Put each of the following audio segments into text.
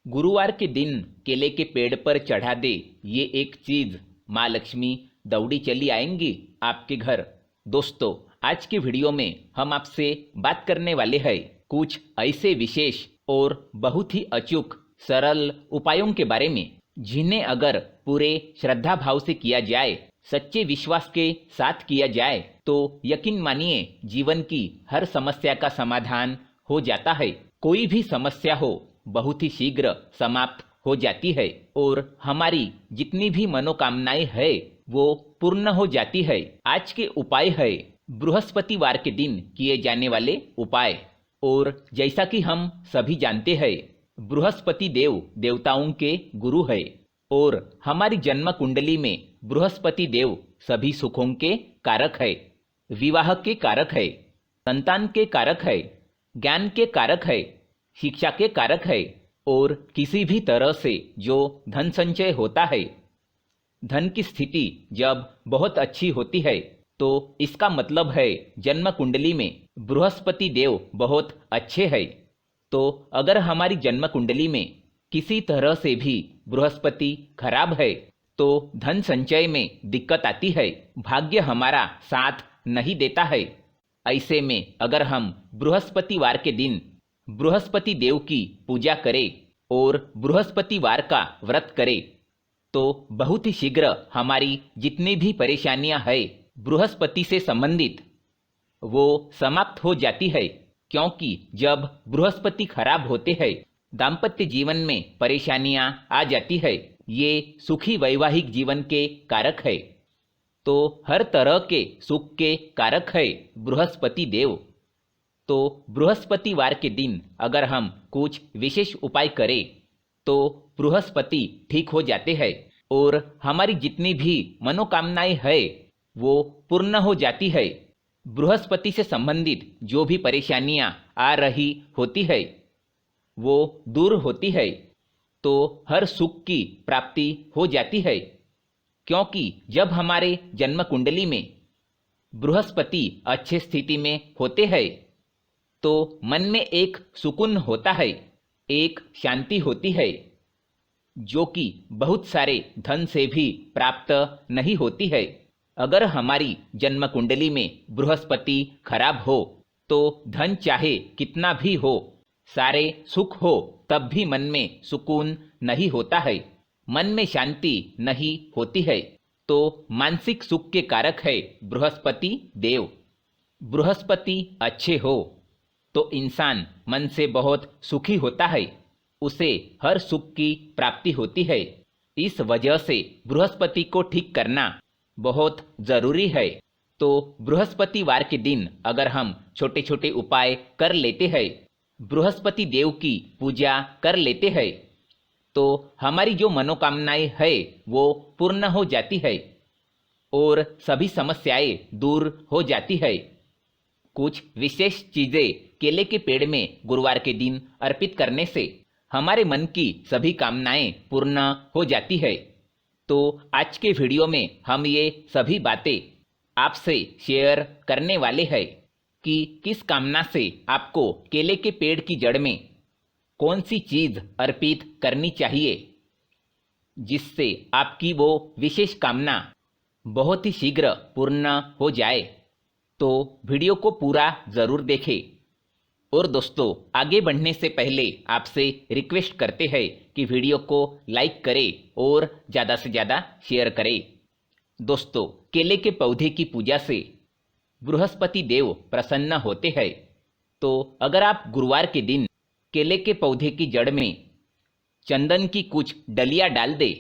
गुरुवार के दिन केले के पेड़ पर चढ़ा दे ये एक चीज, माँ लक्ष्मी दौड़ी चली आएंगी आपके घर। दोस्तों, आज के वीडियो में हम आपसे बात करने वाले हैं कुछ ऐसे विशेष और बहुत ही अचूक सरल उपायों के बारे में, जिन्हें अगर पूरे श्रद्धा भाव से किया जाए, सच्चे विश्वास के साथ किया जाए, तो यकीन मानिए जीवन की हर समस्या का समाधान हो जाता है। कोई भी समस्या हो बहुत ही शीघ्र समाप्त हो जाती है और हमारी जितनी भी मनोकामनाएं है वो पूर्ण हो जाती है। आज के उपाय है बृहस्पतिवार के दिन किए जाने वाले उपाय। और जैसा कि हम सभी जानते हैं, बृहस्पति देव देवताओं के गुरु है और हमारी जन्म कुंडली में बृहस्पति देव सभी सुखों के कारक है, विवाह के कारक है, संतान के कारक है, ज्ञान के कारक है, शिक्षा के कारक है और किसी भी तरह से जो धन संचय होता है, धन की स्थिति जब बहुत अच्छी होती है, तो इसका मतलब है जन्म कुंडली में बृहस्पति देव बहुत अच्छे हैं। तो अगर हमारी जन्म कुंडली में किसी तरह से भी बृहस्पति खराब है तो धन संचय में दिक्कत आती है, भाग्य हमारा साथ नहीं देता है। ऐसे में अगर हम बृहस्पतिवार के दिन बृहस्पति देव की पूजा करें और बृहस्पतिवार का व्रत करें, तो बहुत ही शीघ्र हमारी जितनी भी परेशानियां हैं बृहस्पति से संबंधित वो समाप्त हो जाती है। क्योंकि जब बृहस्पति खराब होते हैं, दाम्पत्य जीवन में परेशानियां आ जाती है। ये सुखी वैवाहिक जीवन के कारक है, तो हर तरह के सुख के कारक है बृहस्पति देव। तो बृहस्पतिवार के दिन अगर हम कुछ विशेष उपाय करें तो बृहस्पति ठीक हो जाते हैं और हमारी जितनी भी मनोकामनाएं है वो पूर्ण हो जाती है। बृहस्पति से संबंधित जो भी परेशानियां आ रही होती है वो दूर होती है, तो हर सुख की प्राप्ति हो जाती है। क्योंकि जब हमारे जन्म कुंडली में बृहस्पति अच्छे स्थिति में होते हैं तो मन में एक सुकून होता है, एक शांति होती है, जो कि बहुत सारे धन से भी प्राप्त नहीं होती है। अगर हमारी जन्म कुंडली में बृहस्पति खराब हो तो धन चाहे कितना भी हो, सारे सुख हो, तब भी मन में सुकून नहीं होता है, मन में शांति नहीं होती है। तो मानसिक सुख के कारक है बृहस्पति देव। बृहस्पति अच्छे हो तो इंसान मन से बहुत सुखी होता है, उसे हर सुख की प्राप्ति होती है। इस वजह से बृहस्पति को ठीक करना बहुत जरूरी है। तो बृहस्पतिवार के दिन अगर हम छोटे छोटे उपाय कर लेते हैं, बृहस्पति देव की पूजा कर लेते हैं, तो हमारी जो मनोकामनाएं है वो पूर्ण हो जाती है और सभी समस्याएं दूर हो जाती है। कुछ विशेष चीजें केले के पेड़ में गुरुवार के दिन अर्पित करने से हमारे मन की सभी कामनाएं पूर्ण हो जाती है। तो आज के वीडियो में हम ये सभी बातें आपसे शेयर करने वाले हैं कि किस कामना से आपको केले के पेड़ की जड़ में कौन सी चीज अर्पित करनी चाहिए, जिससे आपकी वो विशेष कामना बहुत ही शीघ्र पूर्ण हो जाए। तो वीडियो को पूरा जरूर देखें। और दोस्तों, आगे बढ़ने से पहले आपसे रिक्वेस्ट करते हैं कि वीडियो को लाइक करें और ज़्यादा से ज़्यादा शेयर करें। दोस्तों, केले के पौधे की पूजा से बृहस्पति देव प्रसन्न होते हैं। तो अगर आप गुरुवार के दिन केले के पौधे की जड़ में चंदन की कुछ डलियां डाल दें,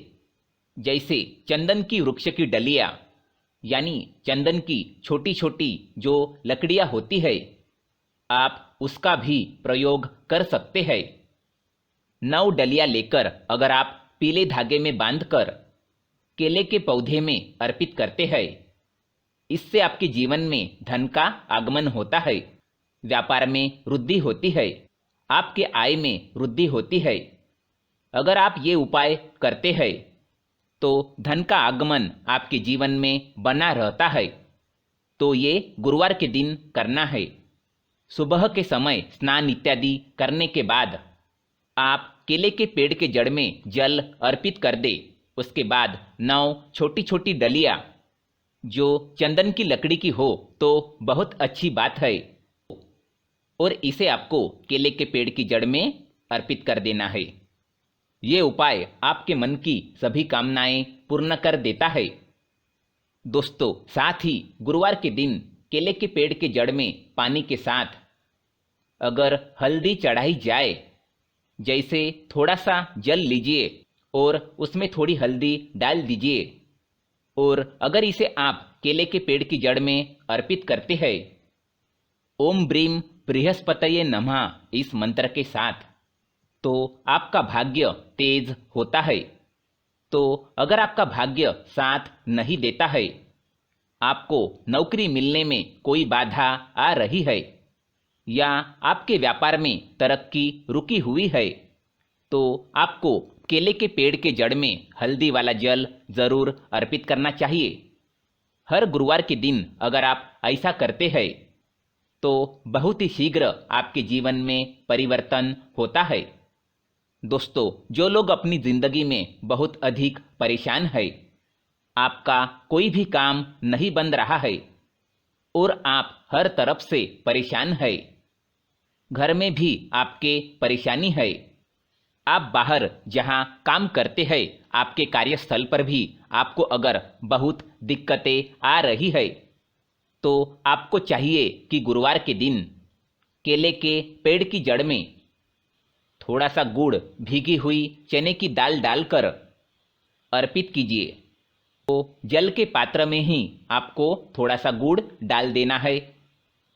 जैसे चंदन की वृक्ष की डलियां, यानी चंदन की छोटी छोटी जो लकड़ियां होती है, आप उसका भी प्रयोग कर सकते हैं। 9 डलियां लेकर अगर आप पीले धागे में बांधकर केले के पौधे में अर्पित करते हैं, इससे आपके जीवन में धन का आगमन होता है, व्यापार में वृद्धि होती है, आपके आय में वृद्धि होती है। अगर आप ये उपाय करते हैं तो धन का आगमन आपके जीवन में बना रहता है। तो ये गुरुवार के दिन करना है। सुबह के समय स्नान इत्यादि करने के बाद आप केले के पेड़ के जड़ में जल अर्पित कर दे। उसके बाद 9 छोटी छोटी डलियां जो चंदन की लकड़ी की हो तो बहुत अच्छी बात है, और इसे आपको केले के पेड़ की जड़ में अर्पित कर देना है। ये उपाय आपके मन की सभी कामनाएं पूर्ण कर देता है। दोस्तों, साथ ही गुरुवार के दिन केले के पेड़ के जड़ में पानी के साथ अगर हल्दी चढ़ाई जाए, जैसे थोड़ा सा जल लीजिए और उसमें थोड़ी हल्दी डाल दीजिए, और अगर इसे आप केले के पेड़ की जड़ में अर्पित करते हैं ओम ब्रीम बृहस्पतये नमः इस मंत्र के साथ, तो आपका भाग्य तेज होता है। तो अगर आपका भाग्य साथ नहीं देता है, आपको नौकरी मिलने में कोई बाधा आ रही है या आपके व्यापार में तरक्की रुकी हुई है, तो आपको केले के पेड़ के जड़ में हल्दी वाला जल जरूर अर्पित करना चाहिए। हर गुरुवार के दिन अगर आप ऐसा करते हैं तो बहुत ही शीघ्र आपके जीवन में परिवर्तन होता है। दोस्तों, जो लोग अपनी जिंदगी में बहुत अधिक परेशान है, आपका कोई भी काम नहीं बन रहा है और आप हर तरफ से परेशान है, घर में भी आपके परेशानी है, आप बाहर जहां काम करते हैं आपके कार्यस्थल पर भी आपको अगर बहुत दिक्कतें आ रही है, तो आपको चाहिए कि गुरुवार के दिन केले के पेड़ की जड़ में थोड़ा सा गुड़ भीगी हुई चने की दाल डालकर अर्पित कीजिए। तो जल के पात्र में ही आपको थोड़ा सा गुड़ डाल देना है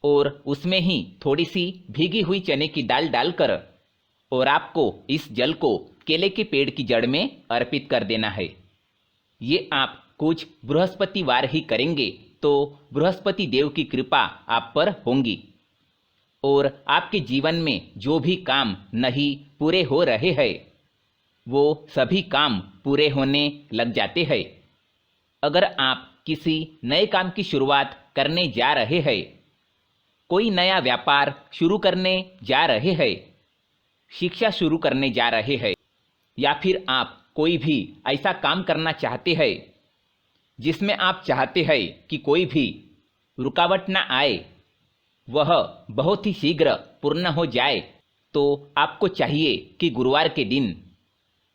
और उसमें ही थोड़ी सी भीगी हुई चने की दाल डालकर और आपको इस जल को केले के पेड़ की जड़ में अर्पित कर देना है। ये आप कुछ बृहस्पतिवार ही करेंगे तो बृहस्पति देव की कृपा आप पर होंगी और आपके जीवन में जो भी काम नहीं पूरे हो रहे हैं वो सभी काम पूरे होने लग जाते हैं। अगर आप किसी नए काम की शुरुआत करने जा रहे हैं, कोई नया व्यापार शुरू करने जा रहे हैं, शिक्षा शुरू करने जा रहे हैं, या फिर आप कोई भी ऐसा काम करना चाहते हैं जिसमें आप चाहते हैं कि कोई भी रुकावट ना आए, वह बहुत ही शीघ्र पूर्ण हो जाए, तो आपको चाहिए कि गुरुवार के दिन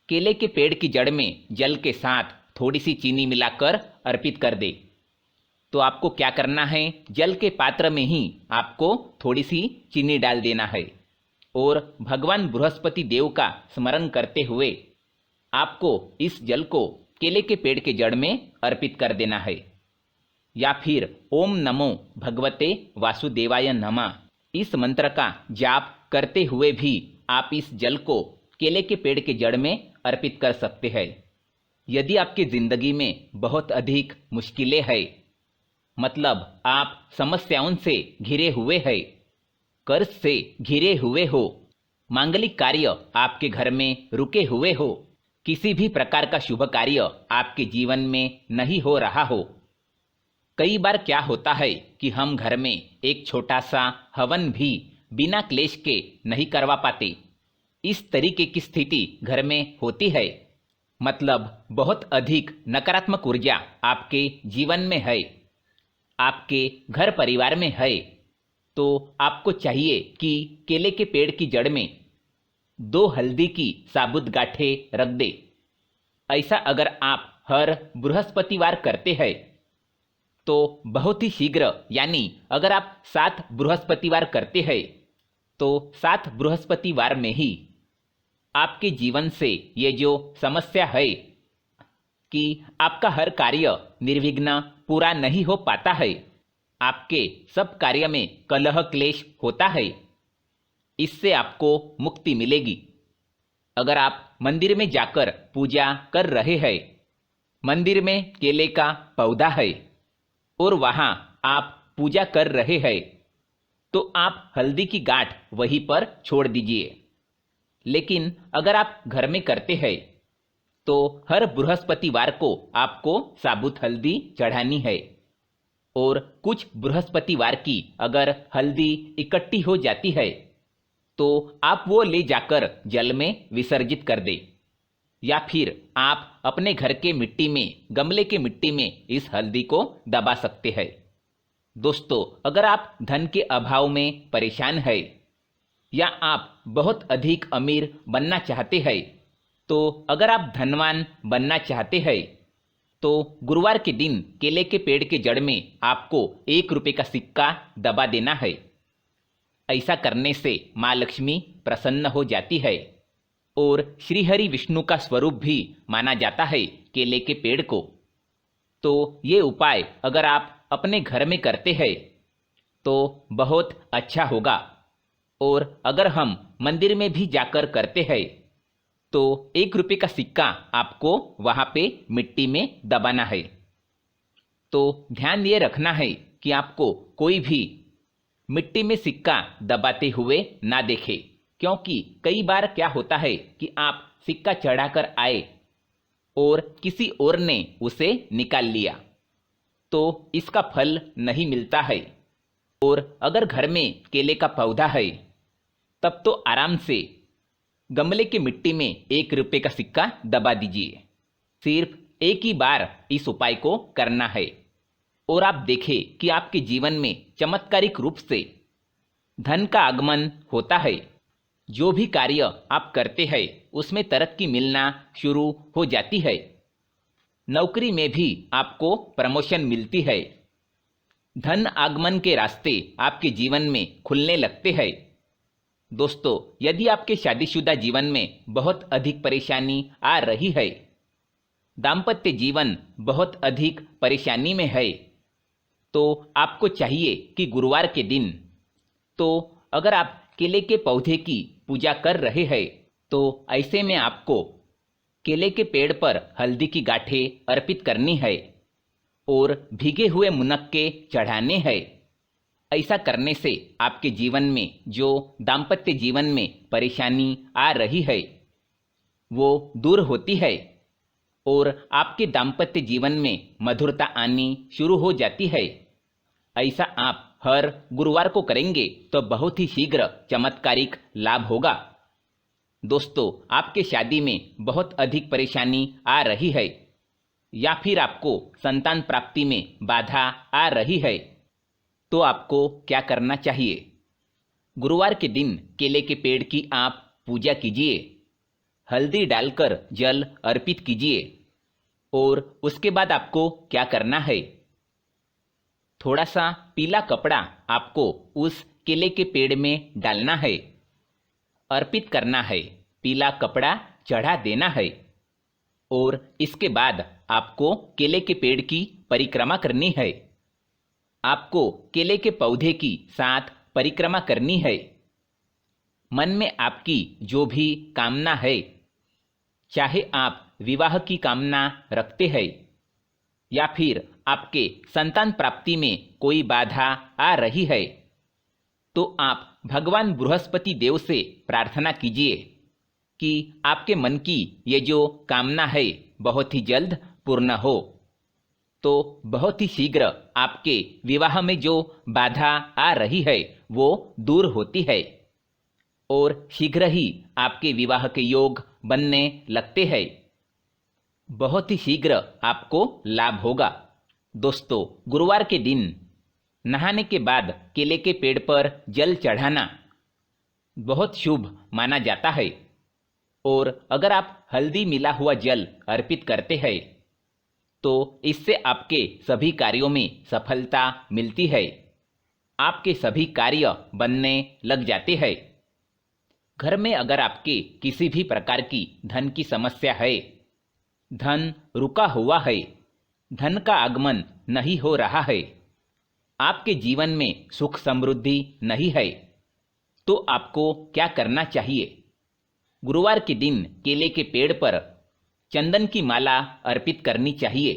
केले के पेड़ की जड़ में जल के साथ थोड़ी सी चीनी मिलाकर अर्पित कर दे। तो आपको क्या करना है, जल के पात्र में ही आपको थोड़ी सी चीनी डाल देना है और भगवान बृहस्पति देव का स्मरण करते हुए आपको इस जल को केले के पेड़ के जड़ में अर्पित कर देना है। या फिर ओम नमो भगवते वासुदेवाय नमः इस मंत्र का जाप करते हुए भी आप इस जल को केले के पेड़ के जड़ में अर्पित कर सकते हैं। यदि आपकी जिंदगी में बहुत अधिक मुश्किलें हैं, मतलब आप समस्याओं से घिरे हुए हैं, कर्ज से घिरे हुए हो, मांगलिक कार्य आपके घर में रुके हुए हो, किसी भी प्रकार का शुभ कार्य आपके जीवन में नहीं हो रहा हो, कई बार क्या होता है कि हम घर में एक छोटा सा हवन भी बिना क्लेश के नहीं करवा पाते। इस तरीके की स्थिति घर में होती है, मतलब बहुत अधिक नकारात्मक ऊर्जा आपके जीवन में है, आपके घर परिवार में है, तो आपको चाहिए कि केले के पेड़ की जड़ में 2 हल्दी की साबुत गांठें रख दे। ऐसा अगर आप हर बृहस्पतिवार करते हैं तो बहुत ही शीघ्र, यानी अगर आप 7 बृहस्पतिवार करते हैं तो 7 बृहस्पतिवार में ही आपके जीवन से ये जो समस्या है कि आपका हर कार्य निर्विघ्न पूरा नहीं हो पाता है, आपके सब कार्य में कलह क्लेश होता है, इससे आपको मुक्ति मिलेगी। अगर आप मंदिर में जाकर पूजा कर रहे हैं, मंदिर में केले का पौधा है और वहां आप पूजा कर रहे हैं, तो आप हल्दी की गांठ वहीं पर छोड़ दीजिए। लेकिन अगर आप घर में करते हैं तो हर बृहस्पतिवार को आपको साबुत हल्दी चढ़ानी है और कुछ बृहस्पतिवार की अगर हल्दी इकट्ठी हो जाती है तो आप वो ले जाकर जल में विसर्जित कर दें, या फिर आप अपने घर के मिट्टी में, गमले के मिट्टी में इस हल्दी को दबा सकते हैं। दोस्तों, अगर आप धन के अभाव में परेशान है या आप बहुत अधिक अमीर बनना चाहते हैं, तो अगर आप धनवान बनना चाहते हैं तो गुरुवार के दिन केले के पेड़ के जड़ में आपको 1 रुपये का सिक्का दबा देना है। ऐसा करने से माँ लक्ष्मी प्रसन्न हो जाती है और श्रीहरि विष्णु का स्वरूप भी माना जाता है केले के पेड़ को। तो ये उपाय अगर आप अपने घर में करते हैं तो बहुत अच्छा होगा, और अगर हम मंदिर में भी जाकर करते हैं तो 1 रुपये का सिक्का आपको वहाँ पे मिट्टी में दबाना है। तो ध्यान ये रखना है कि आपको कोई भी मिट्टी में सिक्का दबाते हुए ना देखे, क्योंकि कई बार क्या होता है कि आप सिक्का चढ़ाकर आए और किसी और ने उसे निकाल लिया, तो इसका फल नहीं मिलता है। और अगर घर में केले का पौधा है तब तो आराम से गमले की मिट्टी में 1 रुपये का सिक्का दबा दीजिए। सिर्फ एक ही बार इस उपाय को करना है और आप देखें कि आपके जीवन में चमत्कारिक रूप से धन का आगमन होता है। जो भी कार्य आप करते हैं उसमें तरक्की मिलना शुरू हो जाती है। नौकरी में भी आपको प्रमोशन मिलती है। धन आगमन के रास्ते आपके जीवन में खुलने लगते हैं। दोस्तों, यदि आपके शादीशुदा जीवन में बहुत अधिक परेशानी आ रही है, दाम्पत्य जीवन बहुत अधिक परेशानी में है, तो आपको चाहिए कि गुरुवार के दिन, तो अगर आप केले के पौधे की पूजा कर रहे हैं तो ऐसे में आपको केले के पेड़ पर हल्दी की गांठें अर्पित करनी है और भीगे हुए मुनक्के चढ़ाने हैं। ऐसा करने से आपके जीवन में जो दाम्पत्य जीवन में परेशानी आ रही है वो दूर होती है और आपके दाम्पत्य जीवन में मधुरता आनी शुरू हो जाती है। ऐसा आप हर गुरुवार को करेंगे तो बहुत ही शीघ्र चमत्कारिक लाभ होगा। दोस्तों, आपके शादी में बहुत अधिक परेशानी आ रही है या फिर आपको संतान प्राप्ति में बाधा आ रही है, तो आपको क्या करना चाहिए? गुरुवार के दिन केले के पेड़ की आप पूजा कीजिए, हल्दी डालकर जल अर्पित कीजिए और उसके बाद आपको क्या करना है? थोड़ा सा पीला कपड़ा आपको उस केले के पेड़ में डालना है, अर्पित करना है, पीला कपड़ा चढ़ा देना है और इसके बाद आपको केले के पेड़ की परिक्रमा करनी है। आपको केले के पौधे की 7 परिक्रमा करनी है। मन में आपकी जो भी कामना है, चाहे आप विवाह की कामना रखते हैं या फिर आपके संतान प्राप्ति में कोई बाधा आ रही है, तो आप भगवान बृहस्पति देव से प्रार्थना कीजिए कि आपके मन की ये जो कामना है बहुत ही जल्द पूर्ण हो। तो बहुत ही शीघ्र आपके विवाह में जो बाधा आ रही है वो दूर होती है और शीघ्र ही आपके विवाह के योग बनने लगते हैं। बहुत ही शीघ्र आपको लाभ होगा। दोस्तों, गुरुवार के दिन नहाने के बाद केले के पेड़ पर जल चढ़ाना बहुत शुभ माना जाता है और अगर आप हल्दी मिला हुआ जल अर्पित करते हैं तो इससे आपके सभी कार्यों में सफलता मिलती है। आपके सभी कार्य बनने लग जाते हैं। घर में अगर आपके किसी भी प्रकार की धन की समस्या है, धन रुका हुआ है, धन का आगमन नहीं हो रहा है, आपके जीवन में सुख समृद्धि नहीं है, तो आपको क्या करना चाहिए? गुरुवार के दिन केले के पेड़ पर चंदन की माला अर्पित करनी चाहिए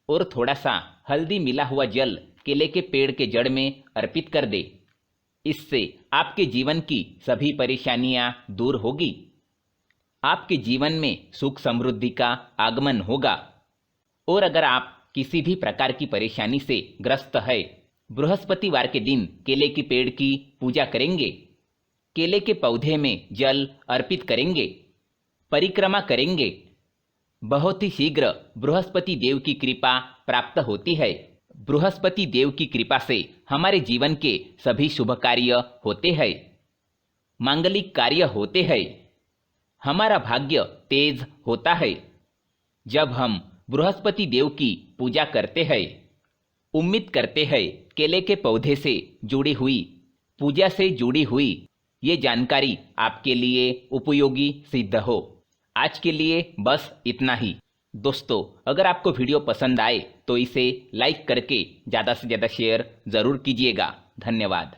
और थोड़ा सा हल्दी मिला हुआ जल केले के पेड़ के जड़ में अर्पित कर दे। इससे आपके जीवन की सभी परेशानियां दूर होगी। आपके जीवन में सुख समृद्धि का आगमन होगा। और अगर आप किसी भी प्रकार की परेशानी से ग्रस्त है, बृहस्पतिवार के दिन केले के पेड़ की पूजा करेंगे केले के पौधे में जल अर्पित करेंगे, परिक्रमा करेंगे, बहुत ही शीघ्र बृहस्पति देव की कृपा प्राप्त होती है। बृहस्पति देव की कृपा से हमारे जीवन के सभी शुभ कार्य होते हैं, मांगलिक कार्य होते हैं, हमारा भाग्य तेज होता है जब हम बृहस्पति देव की पूजा करते हैं। उम्मीद करते हैं केले के पौधे से जुड़ी हुई, पूजा से जुड़ी हुई ये जानकारी आपके लिए उपयोगी सिद्ध हो। आज के लिए बस इतना ही। दोस्तों, अगर आपको वीडियो पसंद आए तो इसे लाइक करके ज़्यादा से ज़्यादा शेयर ज़रूर कीजिएगा। धन्यवाद।